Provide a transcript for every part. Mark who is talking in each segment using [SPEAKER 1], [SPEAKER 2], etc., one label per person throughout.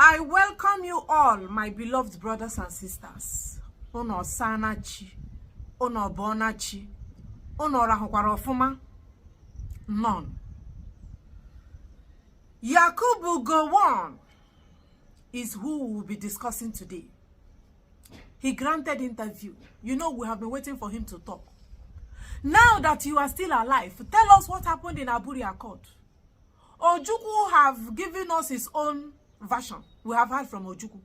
[SPEAKER 1] I welcome you all, my beloved brothers and sisters. Ono sana chi, ono bona chi, ono rahukwara ofuma. None. Yakubu Gowon is who we will be discussing today. He granted interview. You know, we have been waiting for him to talk. Now that you are still alive, tell us what happened in Aburi Accord. Ojukwu have given us his own version. We have heard from Ojukwu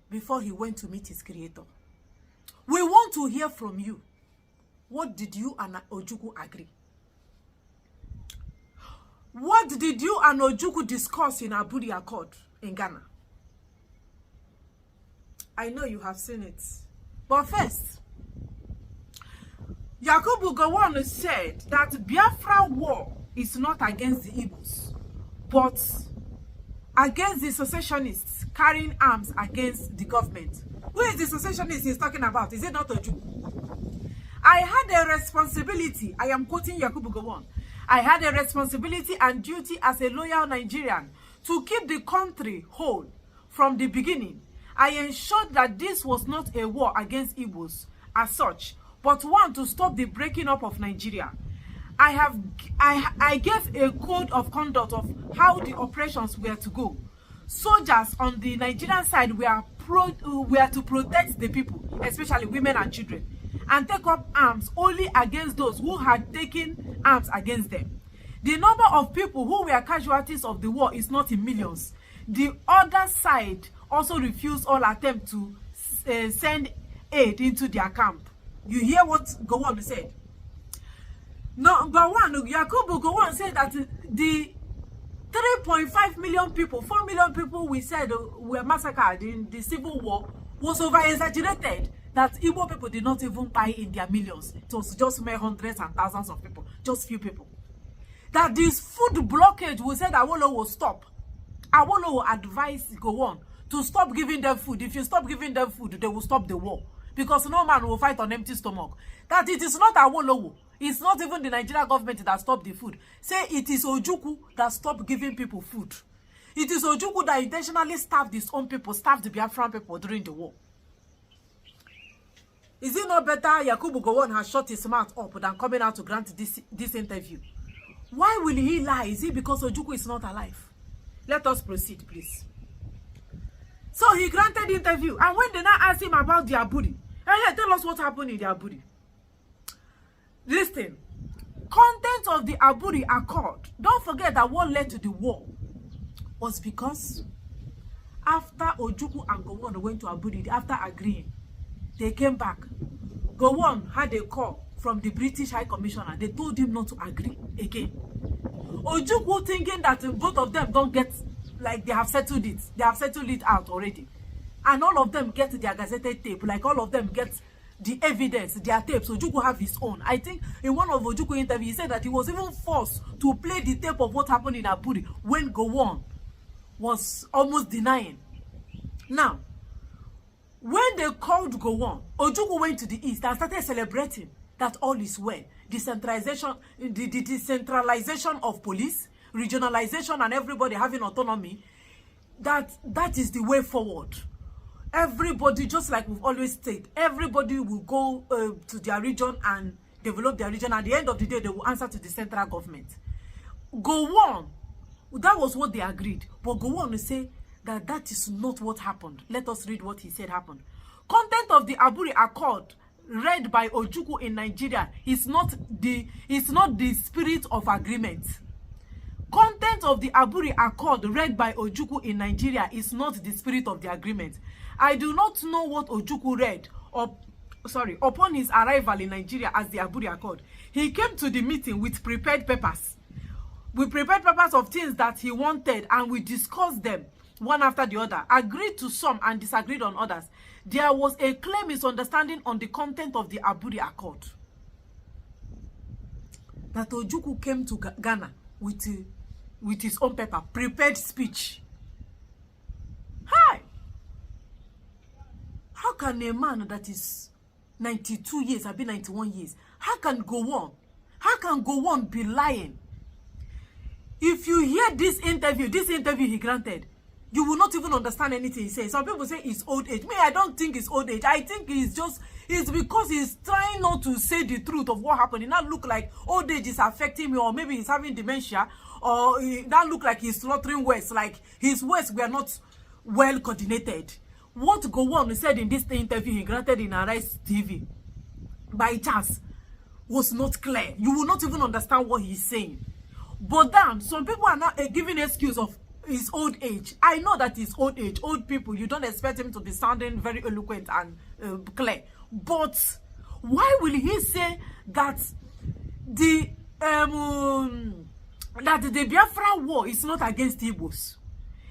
[SPEAKER 1] before he went to meet his creator. We want to hear from you. What did you and Ojukwu agree? What did you and Ojukwu discuss in Aburi Accord in Ghana? I know you have seen it. But first, Yakubu Gowon said that Biafra war is not against the Igbos, but against the secessionists carrying arms against the government. Who is the secessionist he's talking about? Is it not Ojukwu? I had a responsibility, I am quoting Yakubu Gowon, I had a responsibility and duty as a loyal Nigerian to keep the country whole from the beginning. I ensured that this was not a war against Igbos as such, but one to stop the breaking up of Nigeria. I gave a code of conduct of how the operations were to go. Soldiers on the Nigerian side were to protect the people, especially women and children, and take up arms only against those who had taken arms against them. The number of people who were casualties of the war is not in millions. The other side also refused all attempt to send aid into their camp. You hear what Gowon said? Number one, Yakubu Gowon said that the 3.5 million people, 4 million people we said were massacred in the civil war was over-exaggerated. That Igbo people did not even buy in their millions. It was just mere hundreds and thousands of people, just few people. That this food blockage, we said Awolowo will stop. Awolowo advised Gowon to stop giving them food. If you stop giving them food, they will stop the war. Because no man will fight on empty stomach. That it is not Awolowo. It's not even the Nigerian government that stopped the food. Say it is Ojukwu that stopped giving people food. It is Ojukwu that intentionally starved his own people, starved the Biafran people during the war. Is it not better Yakubu Gowon has shut his mouth up than coming out to grant this interview? Why will he lie? Is it because Ojukwu is not alive? Let us proceed, please. So he granted the interview. And when they now asked him about the Aburi, hey, tell us what happened in the Aburi. Listen, content of the Aburi Accord. Don't forget that what led to the war was because after Ojukwu and Gowon went to Aburi, after agreeing, they came back. Gowon had a call from the British High Commissioner. They told him not to agree again. Ojukwu thinking that both of them don't get, like they have settled it. They have settled it out already. And all of them get their gazetted tape. Like all of them get the evidence, their tapes. Ojukwu have his own. I think in one of Ojukwu interviews, he said that he was even forced to play the tape of what happened in Aburi when Gowon was almost denying. Now, when they called Gowon, Ojukwu went to the east and started celebrating that all is well. Decentralization, the decentralization of police, regionalization, and everybody having autonomy, that is the way forward. Everybody, just like we've always said, everybody will go to their region and develop their region. At the end of the day, they will answer to the central government. Gowon, that was what they agreed. But Gowon will say that is not what happened. Let us read what he said happened. Content of the Aburi Accord read by Ojukwu in Nigeria is not the spirit of agreement. Content of the Aburi Accord read by Ojukwu in Nigeria is not the spirit of the agreement. I do not know what Ojukwu read upon his arrival in Nigeria as the Aburi Accord. He came to the meeting with prepared papers. We prepared papers of things that he wanted and we discussed them one after the other, agreed to some and disagreed on others. There was a clear misunderstanding on the content of the Aburi Accord. That Ojukwu came to Ghana with his own paper, prepared speech. Hi! How can a man that is 92 years, I've been 91 years, how can Gowon be lying? If you hear this interview he granted, you will not even understand anything he says. Some people say it's old age. Me, I don't think it's old age. I think it's because he's trying not to say the truth of what happened. It not look like old age is affecting me, or maybe he's having dementia, or it not look like he's slaughtering words, like his words were not well coordinated. What Gowon said in this interview he granted in Arise TV, by chance, was not clear. You will not even understand what he's saying. But then, some people are not giving excuse of his old age. I know that it's old age. Old people, you don't expect him to be sounding very eloquent and clear. But why will he say that the Biafra war is not against Igbos?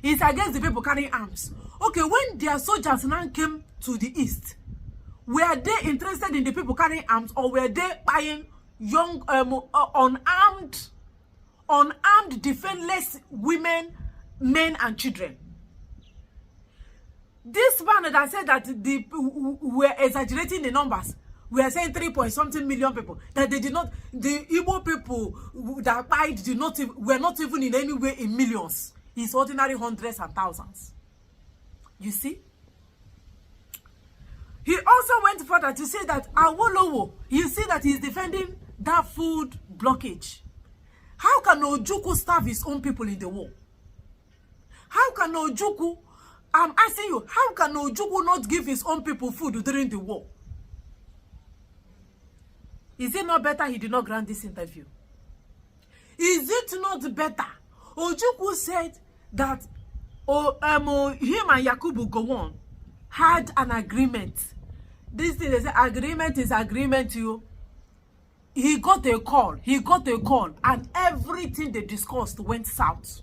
[SPEAKER 1] It's against the people carrying arms. Okay, when their soldiers now came to the east, were they interested in the people carrying arms, or were they buying young, unarmed, defenseless women, men, and children? This man that said that were exaggerating the numbers, we are saying 3-point-something million people, that they did not, the Igbo people that died were not even in any way in millions. It's ordinary hundreds and thousands. You see? He also went further to say that Awolowo, you see that he's defending that food blockage. How can Ojukwu starve his own people in the war? How can Ojukwu, I'm asking you, how can Ojukwu not give his own people food during the war? Is it not better he did not grant this interview? Is it not better? Ojukwu said that him and Yakubu Gowon had an agreement. This thing, they say agreement is agreement, you. He got a call, and everything they discussed went south.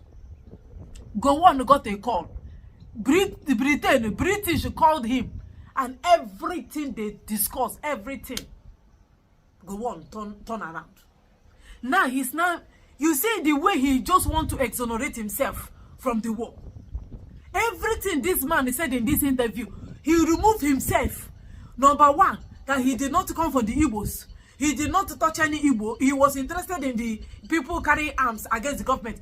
[SPEAKER 1] Gowon got a call. British called him, and everything they discussed, everything, Gowon turn around. Now you see the way he just want to exonerate himself from the war. Everything this man said in this interview, he removed himself. Number one, that he did not come for the Igbos. He did not touch any Igbo. He was interested in the people carrying arms against the government.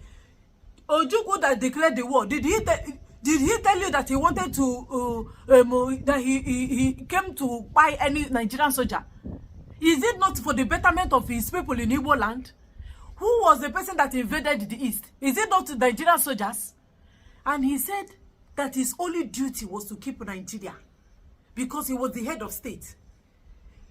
[SPEAKER 1] Ojukwu that declared the war, did he tell you that he wanted to that he came to buy any Nigerian soldier? Is it not for the betterment of his people in Igbo land? Who was the person that invaded the east? Is it not the Nigerian soldiers? And he said that his only duty was to keep Nigeria, because he was the head of state.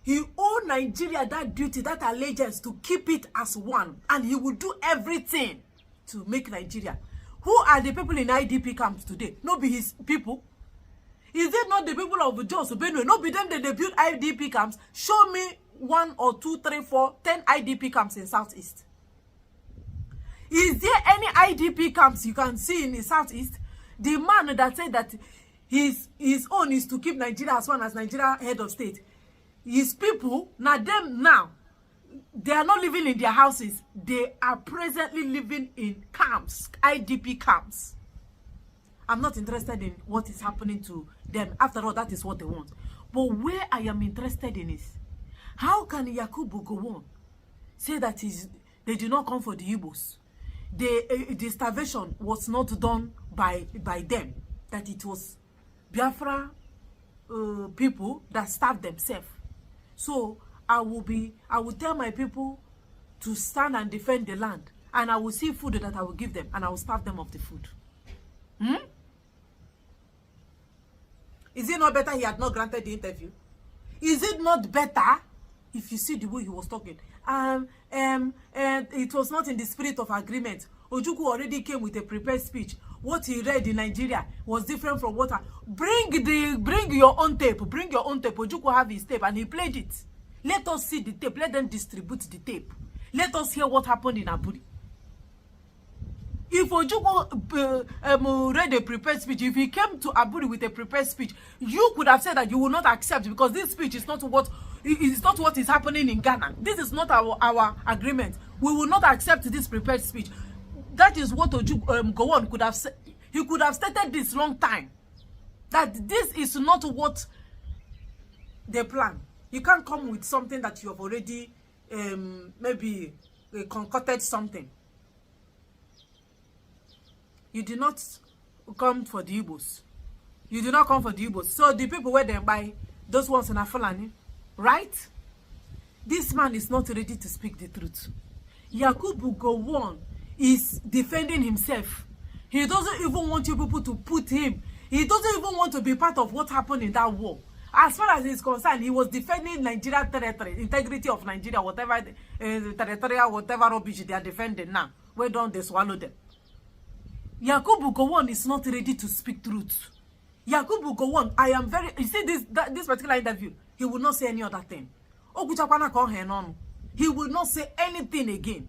[SPEAKER 1] He owed Nigeria that duty, that allegiance, to keep it as one, and he would do everything to make Nigeria. Who are the people in IDP camps today? No be his people. Is it not the people of Jos, Benue? No be them that they build IDP camps. Show me 1 or 2, 3, 4, 10 IDP camps in Southeast. Is there any IDP camps you can see in the Southeast? The man that said that his own is to keep Nigeria as one, as Nigeria head of state. His people, now, they are not living in their houses. They are presently living in camps, IDP camps. I'm not interested in what is happening to them. After all, that is what they want. But where I am interested in is, how can Yakubu Gowon say that they did not come for the Igbos? The starvation was not done by them, that it was Biafra people that starved themselves. So I will tell my people to stand and defend the land, and I will see food that I will give them, and I will starve them of the food. Is it not better he had not granted the interview? Is it not better if you see the way he was talking? It was not in the spirit of agreement. Ojukwu already came with a prepared speech. What he read in Nigeria was different from what bring your own tape. Bring your own tape. Ojukwu have his tape and he played it. Let us see the tape. Let them distribute the tape. Let us hear what happened in Aburi. If Ojukwu read a prepared speech, if he came to Aburi with a prepared speech, you could have said that you will not accept, because this speech is not what is happening in Ghana. This is not our agreement. We will not accept this prepared speech. That is what Gowon could have said. He could have stated this long time, that this is not what they plan. You can't come with something that you have already maybe concocted something. You did not come for the Igbos. You did not come for the Igbos. So the people where they buy, those ones in Afulani, right? This man is not ready to speak the truth. Yakubu Gowon is defending himself. He doesn't even want you people to put him. He doesn't even want to be part of what happened in that war. As far as he's concerned, he was defending Nigeria territory, integrity of Nigeria, whatever territorial, whatever rubbish they are defending now. Where don't they swallow them? Yakubu Gowon is not ready to speak truth. Yakubu Gowon, I am very. You see this particular interview, he will not say any other thing. He will not say anything again.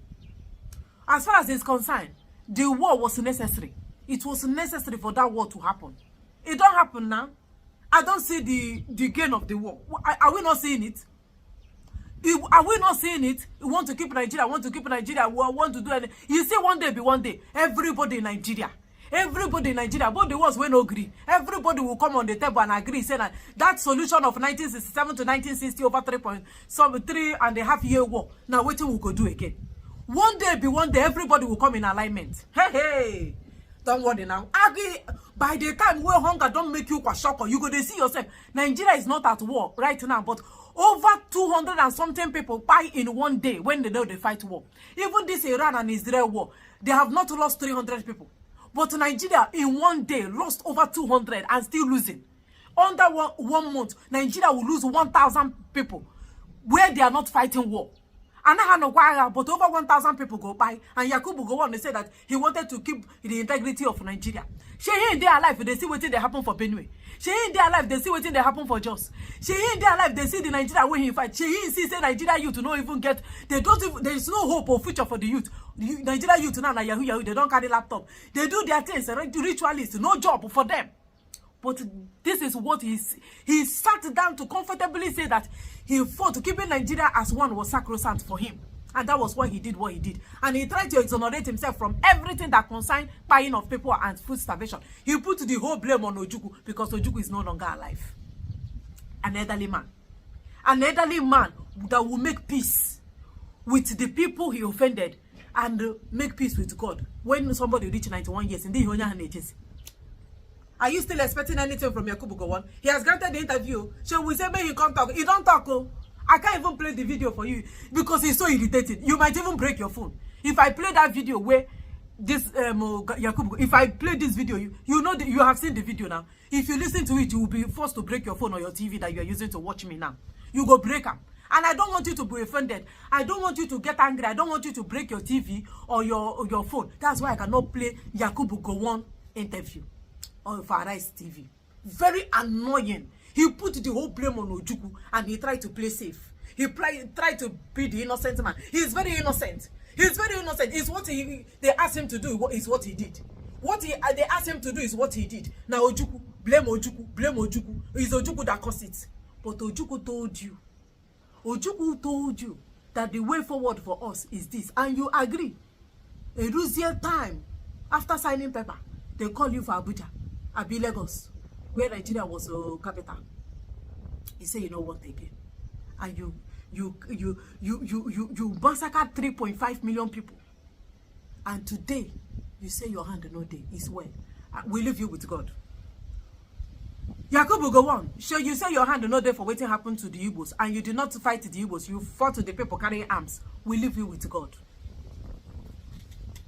[SPEAKER 1] As far as he's concerned, the war was necessary. It was necessary for that war to happen. It don't happen now. I don't see the gain of the war. Are we not seeing it? Are we not seeing it? We want to keep Nigeria. We want to keep Nigeria. We want to do anything. You see, one day be one day. Everybody in Nigeria, both the ones we no agree. Everybody will come on the table and agree, say that solution of 1967 to 1960 over 3.5 year war. Now, what we could do again? One day be one day. Everybody will come in alignment. Hey. Don't worry now. By the time where hunger don't make you shock, you go to see yourself. Nigeria is not at war right now, but over 200 and something people die in one day when they know they fight war. Even this Iran and Israel war, they have not lost 300 people. But Nigeria in one day lost over 200 and still losing. Under one month, Nigeria will lose 1,000 people where they are not fighting war. But over 1,000 people go by, and Yakubu Gowon, they said that he wanted to keep the integrity of Nigeria. She in their life, they see what they happen for Benue. She in their life, they see what they happen for Jos. She in their life, they see the Nigeria where he fight. She in see say Nigeria youth not even get. They don't even. There is no hope or future for the youth. The Nigeria youth now, Yahoo, they don't carry laptop. They do their things. Ritualists, no job for them. But this is what he sat down to comfortably say that he fought keeping Nigeria as one was sacrosanct for him. And that was why he did what he did. And he tried to exonerate himself from everything that concerned buying of people and food starvation. He put the whole blame on Ojukwu because Ojukwu is no longer alive. An elderly man. An elderly man that will make peace with the people he offended and make peace with God. When somebody reach 91 years, in the are you still expecting anything from Yakubu Gowon? He has granted the interview. So we say, man, he can't talk. He don't talk. Oh. I can't even play the video for you because he's so irritated. You might even break your phone. If I play that video where this Yakubu, if I play this video, you know that you have seen the video now. If you listen to it, you will be forced to break your phone or your TV that you are using to watch me now. You go break them. And I don't want you to be offended. I don't want you to get angry. I don't want you to break your TV or your phone. That's why I cannot play Yakubu Gowon interview on Farais TV. Very annoying. He put the whole blame on Ojukwu and he tried to play safe. He tried to be the innocent man. He's very innocent. He's very innocent. It's what they asked him to do is what he did. What they asked him to do is what he did. Now Ojukwu, blame Ojukwu, blame Ojukwu. It's Ojukwu that caused it. But Ojukwu told you. Ojukwu told you that the way forward for us is this. And you agree. A Rusian time, after signing paper, they call you for Abuja. Abi Lagos, where Nigeria was capital. He said, you know what again? And you massacred 3.5 million people. And today, you say your hand no day is well. We leave you with God. Yakubu Gowon, sure you say your hand no day for waiting happened to the Igbos, and you did not fight the Igbos. You fought to the people carrying arms. We leave you with God.